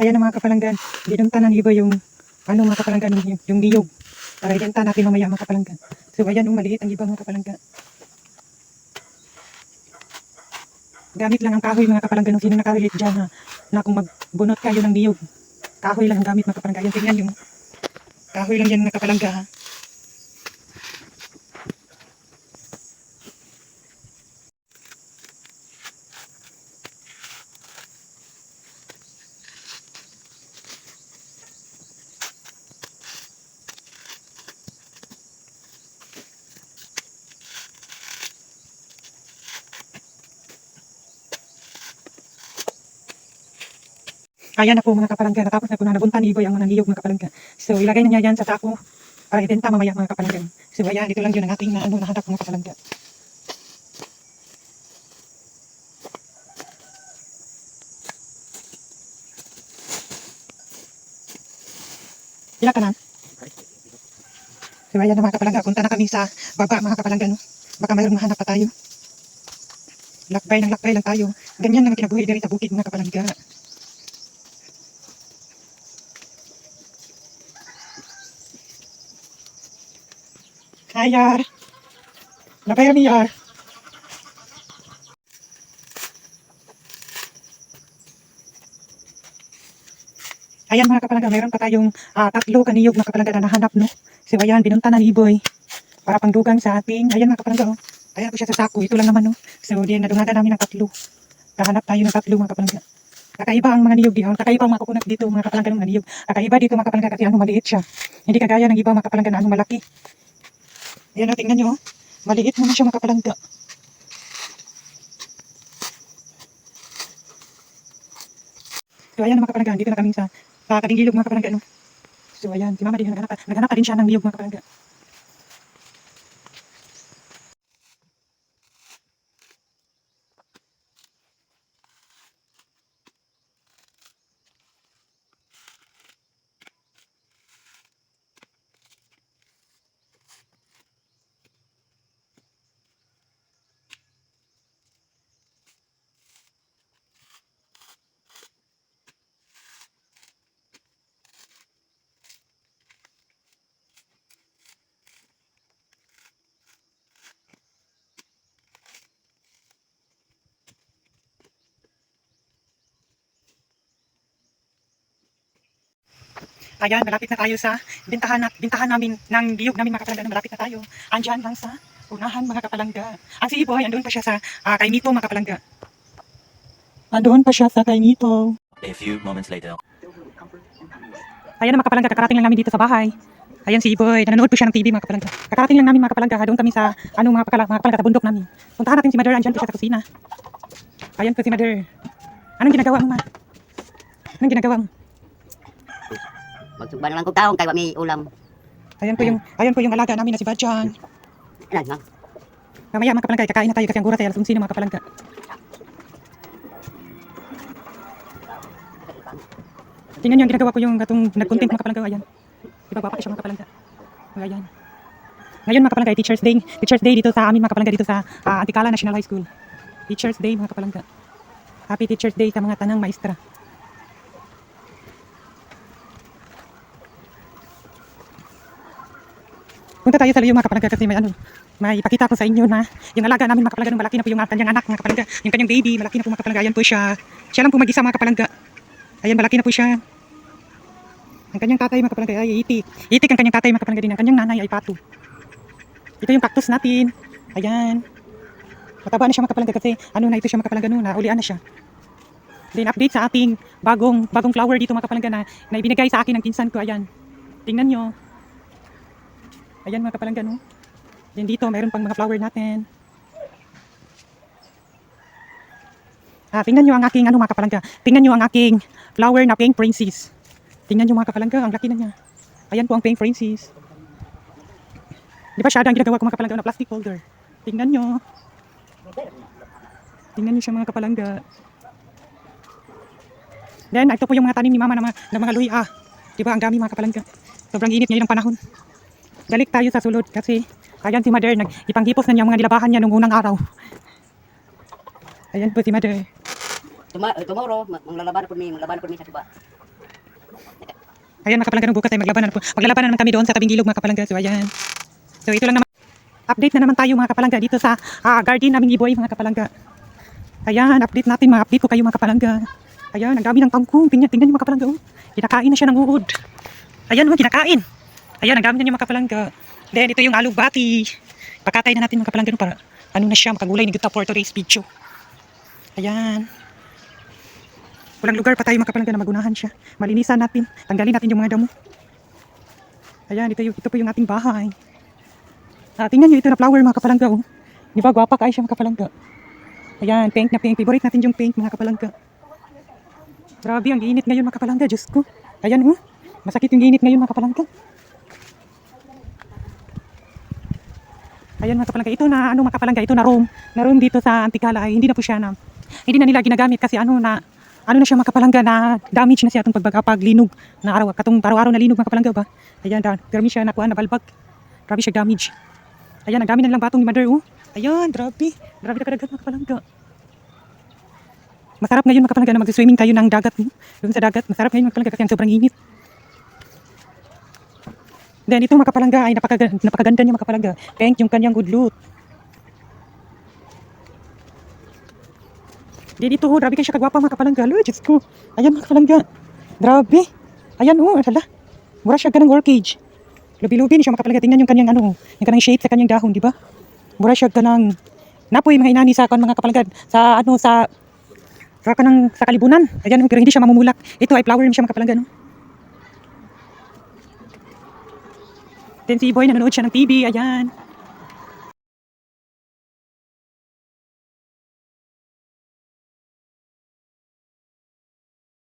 Ayan ang mga kapalanggan. Binuntanan iba yung mga kapalanggan, yung niyog. Para ibenta natin mamaya mga kapalanggan. So ayan maliit ang iba mga kapalanggan. Gamit lang ang kahoy mga kapalanggan. Sino nakarelate dyan na kung magbunot kayo ng niyog. Kahoy lang ang gamit mga kapalanggan. Yan, tingnan yung kahoy lang yan mga kapalanggan. Ayan na po mga kapalanggan. Natapos na po na nabuntan ni Iboy ang mga niyog mga kapalanggan. So ilagay na niya yan sa tako para ibenta mamaya mga kapalanggan. So ayan, ito lang yun ang ating nahanap mga kapalanggan. Ilan ka na? So ayan na mga kapalanggan. Punta na kami sa baba mga kapalanggan. Baka mayroong mahanap pa tayo. Lakbay lang tayo. Ganyan lang ang kinabuhi diri sa bukid mga kapalanggan. Hi, Yar. Labay kami, Yar. Ayan mga kapalangga, mayroon pa tayong tatlo kaniyog mga kapalangga na nahanap, no? So ayan, binunta na ni Iboy para pangdugang sa ating, ayan mga kapalangga, oh. Ayan po siya sa sako, ito lang naman, no? So diyan, nadungagan namin ng tatlo. Kahanap tayo ng tatlo mga kapalangga. Kakaiba ang mga niyog diyan, kakaiba ang mga kukunat dito mga kapalangga ng mga niyog. Kakaiba dito mga kapalangga kasi maliit siya. Hindi kagaya ng iba mga kapalangga na malaki. Ayan, tingnan nyo, oh. Maliit naman siya mga kapalangga. So ayan mga kapalangga, dito na kami sa tabing ilog mga kapalangga, no? So ayan, si Mama din naghanap pa rin siya ng niyog mga kapalangga. Ayan, malapit na tayo sa bintahan namin ng niyog namin mga kapalangga. Malapit na tayo. Andyan lang sa unahan mga kapalangga. Ang si Iboy, andun pa siya sa kay Nito mga kapalangga. Andun pa siya sa kay Nito. A few moments later. Ayan mga kapalangga, kakarating lang namin dito sa bahay. Ayan si Iboy, nanonood po siya ng TV mga kapalangga. Kakarating lang namin mga kapalangga, doon kami sa mga kapalangga sa bundok namin. Puntahan natin si Mother, andyan po siya sa kusina. Ayan po si Mother. Anong ginagawa mo, ma? Anong ginagawa mo? Magsugba na lang kong taong kay wami ulam. Ayan po yung alaga namin na si Badjan. Ano ma? Mamaya mga kapalangga, kakain na tayo kasi ang gura tayo alas 11 mga kapalangga. Tingnan nyo ang ginagawa ko yung gatong nag-content mga kapalangga. Ayan. Ibababa siya mga kapalangga. Ayan. Ngayon mga kapalangga, Teacher's Day dito sa amin mga kapalangga dito sa Antikala National High School. Teacher's Day mga kapalangga. Happy Teacher's Day sa mga tanang maestra. Punta tayo sa liyo mga kapalangga kasi may ipakita ko sa inyo na yung alaga namin mga kapalangga, malaki na po yung kanyang anak mga kapalangga. Yung kanyang baby, malaki na po mga kapalangga. Ayan po siya. Siya lang po mag-isa mga kapalangga. Ayan, malaki na po siya. Ang kanyang tatay mga kapalangga ay itik. Itik ang kanyang tatay mga kapalangga din. Ang kanyang nanay ay pato. Ito yung cactus natin. Ayan. Mataba na siya mga kapalangga kasi na ito siya mga kapalangga na ulian na siya. Then update sa ating bagong flower dito mga kapalangga na ibinigay sa akin ng pinsan ko. Ayan. Tingnan nyo. Ayan mga kapalangga, no? Then dito, mayroon pang mga flower natin. Tingnan nyo ang aking, mga kapalangga. Tingnan nyo ang aking flower na pink princess. Tingnan nyo mga kapalangga, ang laki na niya. Ayan po ang pink princess. Di ba siya ang ginagawa ko mga kapalangga na plastic holder? Tingnan nyo. Tingnan nyo siya mga kapalangga. Then, ito po yung mga tanim ni mama na mga luya. Di ba, ang dami mga kapalangga. Sobrang init ngayon ang panahon. Balik tayo sa sulod kasi ayan si Mother, ipanghipos na niya mga nilabahan niya nung unang araw. Ayan po si Mother. Tomorrow, manglalaban po mi sa suba. Ayan mga kapalangga, bukas ay maglalabanan po. Maglalabanan naman kami doon sa tabing ilog mga kapalangga. So ayan. So ito lang naman. Update na naman tayo mga kapalangga dito sa garden naming Iboy mga kapalangga. Ayan, update natin, update ko kayo mga kapalangga. Ayan, ang dami ng kangkong. Tingnan niyo mga kapalangga. Oh. Kinakain na siya ng uod. Ayan, oh, kinakain. Ayan, ang dami na niyo mga kapalangga. Then ito yung alugbati. Pakatay na natin mga kapalangga para ano na siya, makagulay ni Gita for today's video. Ayan. Walang lugar pa tayo mga kapalangga na magunahan siya. Malinisan natin. Tanggalin natin yung mga damo. Ayan, ito po yung ating bahay. Tingnan nyo ito na flower mga kapalangga. Oh. Di ba, gwapa kayo siya mga kapalangga. Ayan, pink na pink. Favorite natin yung pink mga kapalangga. Grabe, ang init ngayon mga kapalangga. Diyos ko. Ayan, oh. Masakit yung init ngayon mga kapalangga. Ayan mga kapalangga. Ito na, mga kapalangga. Ito na room. Na room dito sa Antigala ay hindi na po siya na. Hindi na nila ginagamit kasi ano na siya mga kapalangga na damage na siya itong paglinog na araw. Katong araw-araw na linog mga kapalangga ba. Ayan, grabe siya nakuha na balbag. Grabe siya damage. Ayan, ang dami na lang batong ni Mother. Oh. Ayan, grabe. Grabe na kadagat mga kapalangga. Masarap ngayon mga kapalangga na mag-swimming tayo ng dagat. Doon sa dagat. Masarap ngayon mga kapalangga kasi ang sobrang init. Then itong mga kapalangga ay napakaganda niya mga kapalangga. Pink yung kanyang udlot. Then ito, grabe kayo siya kagwapa mga kapalangga. Lord, Diyos ko. Ayan mga kapalangga. Grabe. Ayan hala. Mura siya ganang orchid. Lubi-lubi ni siya mga kapalangga. Tingnan yung kanyang yung kanyang shape sa kanyang dahon, di ba? Mura siya ganang napoy mga inani sa mga kapalangga sa sa kalibunan. Ayan, pero hindi siya mamumulak. Ito ay flower siya mga kapalangga, no? Then si Boy nanonood siya ng TV, ayan.